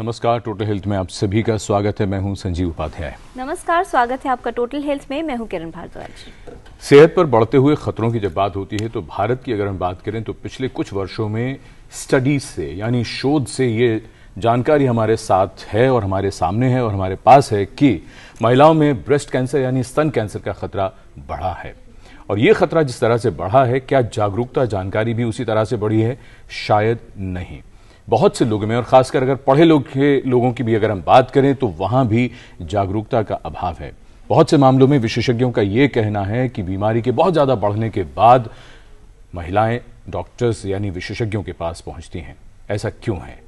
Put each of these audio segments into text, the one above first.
नमस्कार, total health में आप सभी का स्वागत है। मैं हूं संजीव उपाध्याय। नमस्कार, स्वागत है आपका टोटल हेल्थ में। मैं हूं किरण भारद्वाज। सेहत पर बढ़ते हुए खतरों की जब बात होती है तो भारत की अगर हम बात करें तो पिछले कुछ वर्षों में स्टडीज से यानी शोध से ये जानकारी हमारे साथ है और हमारे सामने है और हमारे पास है कि महिलाओं में ब्रेस्ट कैंसर यानी स्तन कैंसर का खतरा बढ़ा है। और ये खतरा जिस तरह से बढ़ा है, क्या जागरूकता जानकारी भी उसी तरह से बढ़ी है? शायद नहीं। बहुत से लोगों में, और खासकर अगर पढ़े लोगों की भी अगर हम बात करें तो वहां भी जागरूकता का अभाव है। बहुत से मामलों में विशेषज्ञों का यह कहना है कि बीमारी के बहुत ज्यादा बढ़ने के बाद महिलाएं डॉक्टर्स यानी विशेषज्ञों के पास पहुंचती हैं। ऐसा क्यों है?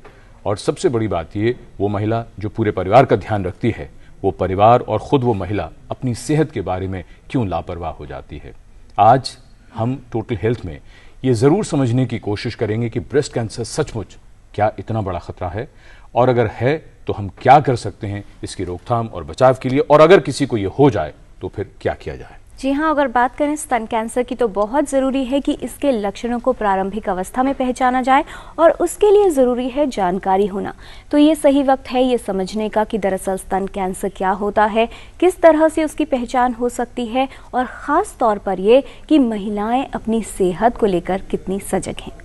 और सबसे बड़ी बात यह, वो महिला जो पूरे परिवार का ध्यान रखती है, वो परिवार और खुद वो महिला अपनी सेहत के बारे में क्यों लापरवाह हो जाती है? आज हम टोटल हेल्थ में ये जरूर समझने की कोशिश करेंगे कि ब्रेस्ट कैंसर सचमुच क्या इतना बड़ा खतरा है, और अगर है तो हम क्या कर सकते हैं इसकी रोकथाम और बचाव के लिए, और अगर किसी को ये हो जाए तो फिर क्या किया जाए। जी हाँ, अगर बात करें स्तन कैंसर की तो बहुत ज़रूरी है कि इसके लक्षणों को प्रारंभिक अवस्था में पहचाना जाए और उसके लिए ज़रूरी है जानकारी होना। तो ये सही वक्त है ये समझने का कि दरअसल स्तन कैंसर क्या होता है, किस तरह से उसकी पहचान हो सकती है, और ख़ास तौर पर ये कि महिलाएं अपनी सेहत को लेकर कितनी सजग हैं।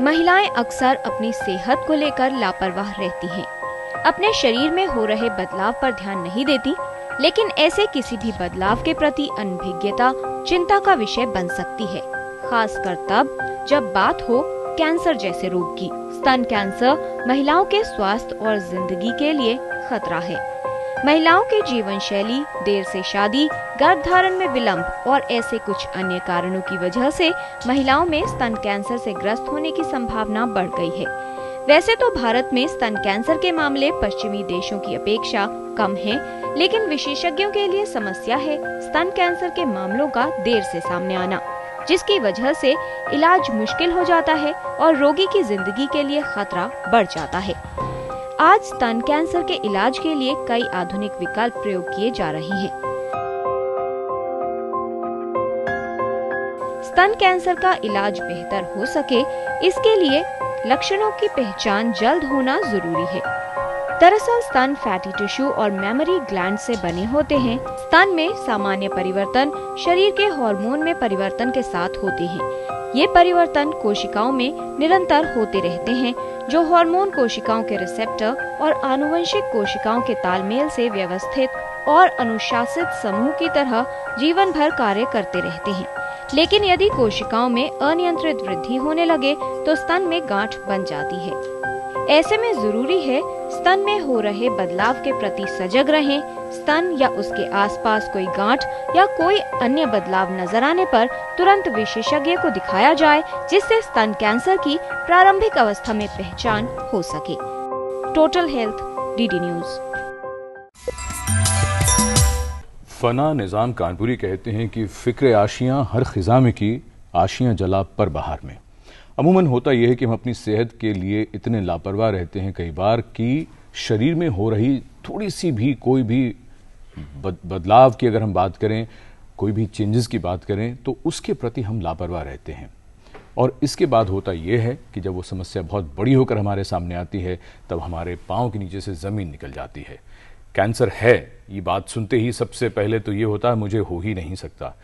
महिलाएं अक्सर अपनी सेहत को लेकर लापरवाह रहती हैं। अपने शरीर में हो रहे बदलाव पर ध्यान नहीं देती, लेकिन ऐसे किसी भी बदलाव के प्रति अनभिज्ञता चिंता का विषय बन सकती है, खासकर तब जब बात हो कैंसर जैसे रोग की। स्तन कैंसर महिलाओं के स्वास्थ्य और जिंदगी के लिए खतरा है। महिलाओं की जीवन शैली, देर से शादी, गर्भधारण में विलंब और ऐसे कुछ अन्य कारणों की वजह से महिलाओं में स्तन कैंसर से ग्रस्त होने की संभावना बढ़ गई है। वैसे तो भारत में स्तन कैंसर के मामले पश्चिमी देशों की अपेक्षा कम हैं, लेकिन विशेषज्ञों के लिए समस्या है स्तन कैंसर के मामलों का देर से सामने आना, जिसकी वजह से इलाज मुश्किल हो जाता है और रोगी की जिंदगी के लिए खतरा बढ़ जाता है। आज स्तन कैंसर के इलाज के लिए कई आधुनिक विकल्प प्रयोग किए जा रहे हैं। स्तन कैंसर का इलाज बेहतर हो सके, इसके लिए लक्षणों की पहचान जल्द होना जरूरी है। दरअसल स्तन फैटी टिश्यू और मेमोरी ग्लैंड से बने होते हैं। स्तन में सामान्य परिवर्तन शरीर के हार्मोन में परिवर्तन के साथ होते हैं। ये परिवर्तन कोशिकाओं में निरंतर होते रहते हैं, जो हार्मोन कोशिकाओं के रिसेप्टर और आनुवंशिक कोशिकाओं के तालमेल से व्यवस्थित और अनुशासित समूह की तरह जीवन भर कार्य करते रहते हैं। लेकिन यदि कोशिकाओं में अनियंत्रित वृद्धि होने लगे तो स्तन में गांठ बन जाती है। ऐसे में जरूरी है स्तन में हो रहे बदलाव के प्रति सजग रहें। स्तन या उसके आसपास कोई गांठ या कोई अन्य बदलाव नजर आने पर तुरंत विशेषज्ञ को दिखाया जाए, जिससे स्तन कैंसर की प्रारंभिक अवस्था में पहचान हो सके। Total health, DD news. Fana Nizam Kanpuri कहते हैं कि फिक्र आशियां हर खिजा में की, आशियां जला पर बहार में। अमूमन होता यह है कि हम अपनी सेहत के लिए इतने लापरवाह रहते हैं कई बार कि शरीर में हो रही थोड़ी सी भी कोई भी बदलाव की अगर हम बात करें, कोई भी चेंजेस की बात करें, तो उसके प्रति हम लापरवाह रहते हैं। और इसके बाद होता यह है कि जब वो समस्या बहुत बड़ी होकर हमारे सामने आती है तब हमारे पाँव के नीचे से ज़मीन निकल जाती है। कैंसर है, ये बात सुनते ही सबसे पहले तो ये होता है मुझे हो ही नहीं सकता।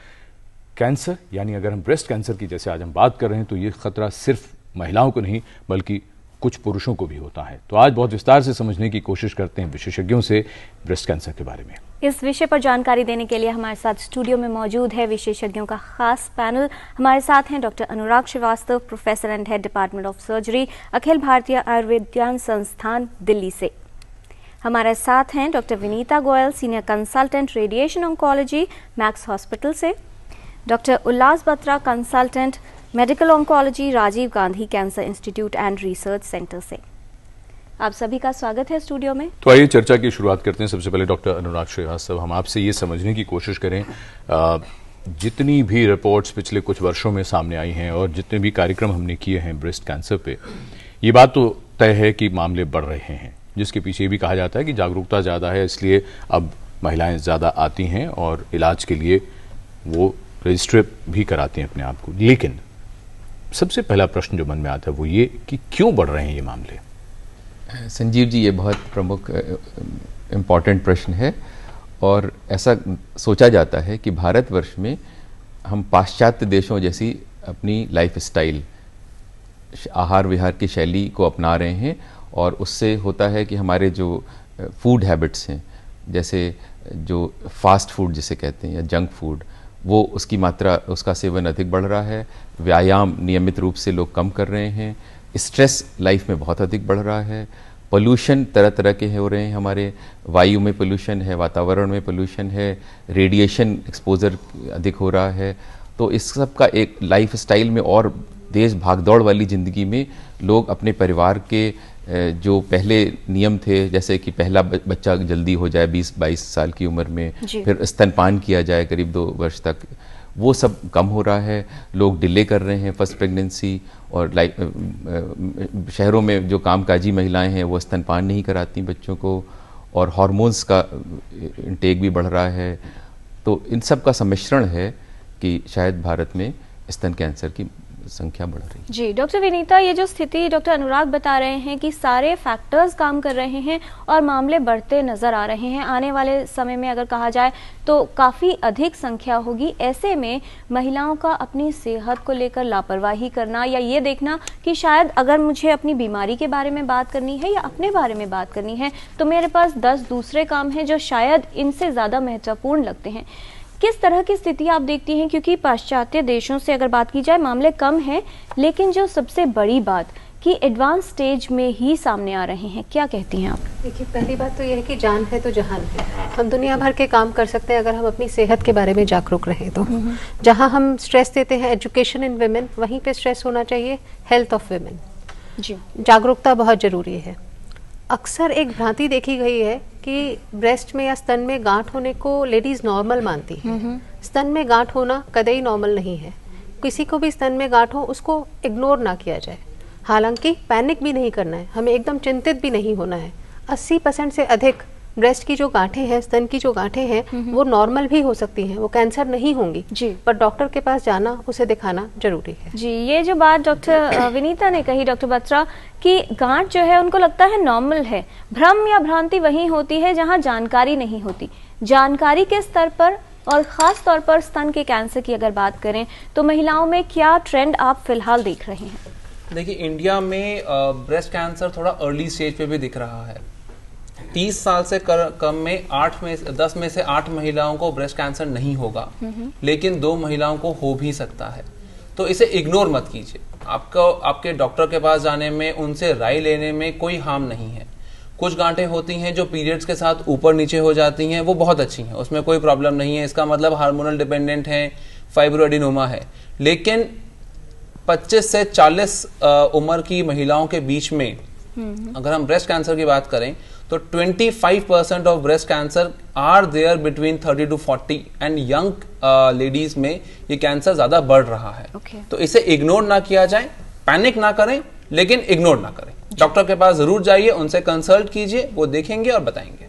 कैंसर यानी अगर हम ब्रेस्ट कैंसर की जैसे आज हम बात कर रहे हैं तो ये खतरा सिर्फ महिलाओं को नहीं बल्कि कुछ पुरुषों को भी होता है। तो आज बहुत विस्तार से समझने की कोशिश करते हैं विशेषज्ञों से ब्रेस्ट कैंसर के बारे में। इस विषय पर जानकारी देने के लिए हमारे साथ स्टूडियो में मौजूद है विशेषज्ञों का खास पैनल। हमारे साथ हैं doctor Anurag Shrivastava, professor and head department of surgery, Akhil Bharatiya Ayurvigyan Sansthan, Delhi से। हमारे साथ हैं doctor Vinita Goyal, senior consultant radiation oncology, Max hospital से। Doctor Ullas Batra, consultant medical oncology, Rajiv Gandhi cancer institute and research centre से। आप सभी का स्वागत है स्टूडियो में। तो आइए चर्चा की शुरुआत करते हैं। सबसे पहले डॉक्टर अनुराग श्रीवास्तव, हम आपसे ये समझने की कोशिश करें, जितनी भी रिपोर्ट्स पिछले कुछ वर्षों में सामने आई हैं और जितने भी कार्यक्रम हमने किए हैं ब्रेस्ट कैंसर पे, ये बात तो तय है कि मामले बढ़ रहे हैं। जिसके पीछे ये भी कहा जाता है कि जागरूकता ज़्यादा है, इसलिए अब महिलाएं ज़्यादा आती हैं और इलाज के लिए वो रजिस्टर भी कराती हैं अपने आप को। लेकिन सबसे पहला प्रश्न जो मन में आता है वो ये कि क्यों बढ़ रहे हैं ये मामले? संजीव जी, ये बहुत प्रमुख इम्पॉर्टेंट प्रश्न है और ऐसा सोचा जाता है कि भारतवर्ष में हम पाश्चात्य देशों जैसी अपनी लाइफ स्टाइल, आहार विहार की शैली को अपना रहे हैं और उससे होता है कि हमारे जो फूड हैबिट्स हैं, जैसे जो फास्ट फूड जिसे कहते हैं या जंक फूड, वो उसकी मात्रा, उसका सेवन अधिक बढ़ रहा है। व्यायाम नियमित रूप से लोग कम कर रहे हैं। स्ट्रेस लाइफ में बहुत अधिक बढ़ रहा है। पोल्यूशन तरह तरह के हो रहे हैं, हमारे वायु में पोल्यूशन है, वातावरण में पोल्यूशन है, रेडिएशन एक्सपोजर अधिक हो रहा है। तो इस सब का एक लाइफ स्टाइल में और तेज भागदौड़ वाली ज़िंदगी में लोग अपने परिवार के जो पहले नियम थे, जैसे कि पहला बच्चा जल्दी हो जाए 20-22 साल की उम्र में, फिर स्तनपान किया जाए करीब 2 वर्ष तक, वो सब कम हो रहा है। लोग डिले कर रहे हैं फर्स्ट प्रेगनेंसी और शहरों में जो कामकाजी महिलाएं हैं वो स्तनपान नहीं कराती बच्चों को, और हार्मोन्स का इंटेक भी बढ़ रहा है। तो इन सब का सम्मिश्रण है कि शायद भारत में स्तन कैंसर की संख्या बढ़ रही है। जी डॉक्टर विनीता, ये जो स्थिति डॉक्टर अनुराग बता रहे हैं कि सारे फैक्टर्स काम कर रहे हैं और मामले बढ़ते नजर आ रहे हैं, आने वाले समय में अगर कहा जाए तो काफ़ी अधिक संख्या होगी। ऐसे में महिलाओं का अपनी सेहत को लेकर लापरवाही करना या ये देखना कि शायद अगर मुझे अपनी बीमारी के बारे में बात करनी है या अपने बारे में बात करनी है तो मेरे पास 10 दूसरे काम हैं जो शायद इनसे ज़्यादा महत्वपूर्ण लगते हैं। किस तरह की स्थिति आप देखती हैं, क्योंकि पाश्चात्य देशों से अगर बात की जाए मामले कम हैं, लेकिन जो सबसे बड़ी बात कि एडवांस स्टेज में ही सामने आ रहे हैं, क्या कहती हैं आप? देखिए, पहली बात तो यह है कि जान है तो जहान है। हम दुनिया भर के काम कर सकते हैं अगर हम अपनी सेहत के बारे में जागरूक रहें तो। जहां हम स्ट्रेस देते हैं एजुकेशन इन वुमेन, वहीं पे स्ट्रेस होना चाहिए हेल्थ ऑफ वुमेन। जी, जागरूकता बहुत ज़रूरी है। अक्सर एक भ्रांति देखी गई है कि ब्रेस्ट में या स्तन में गांठ होने को लेडीज नॉर्मल मानती हैं। स्तन में गांठ होना कतई नॉर्मल नहीं है। किसी को भी स्तन में गांठ हो उसको इग्नोर ना किया जाए। हालांकि पैनिक भी नहीं करना है, हमें एकदम चिंतित भी नहीं होना है। 80% से अधिक ब्रेस्ट की जो गांठें हैं, स्तन की जो गांठें हैं, वो नॉर्मल भी हो सकती हैं, वो कैंसर नहीं होंगी जी, पर डॉक्टर के पास जाना, उसे दिखाना जरूरी है जी। ये जो बात डॉक्टर विनीता ने कही, डॉक्टर बत्रा, कि गांठ जो है उनको लगता है नॉर्मल है, भ्रम या भ्रांति वहीं होती है जहां जानकारी नहीं होती। जानकारी के स्तर पर और खास तौर पर स्तन के कैंसर की अगर बात करें तो महिलाओं में क्या ट्रेंड आप फिलहाल देख रहे हैं? देखिए, इंडिया में ब्रेस्ट कैंसर थोड़ा अर्ली स्टेज पे भी दिख रहा है। 30 साल से कम में 10 में से 8 महिलाओं को ब्रेस्ट कैंसर नहीं होगा, लेकिन 2 महिलाओं को हो भी सकता है। तो इसे इग्नोर मत कीजिए। आपको आपके डॉक्टर के पास जाने में, उनसे राय लेने में कोई हार्म नहीं है। कुछ गांठें होती हैं जो पीरियड्स के साथ ऊपर नीचे हो जाती हैं, वो बहुत अच्छी हैं, उसमें कोई प्रॉब्लम नहीं है। इसका मतलब हार्मोनल डिपेंडेंट है, फाइब्रोएडिनोमा है। लेकिन 25 से 40 उम्र की महिलाओं के बीच में अगर हम ब्रेस्ट कैंसर की बात करें तो 25% of breast cancer are there between 30 to 40 and young ladies में ये कैंसर ज्यादा बढ़ रहा है। तो इसे इग्नोर ना किया जाए, पैनिक ना करें, लेकिन इग्नोर ना करें। डॉक्टर के पास जरूर जाइए, उनसे कंसल्ट कीजिए, वो देखेंगे और बताएंगे।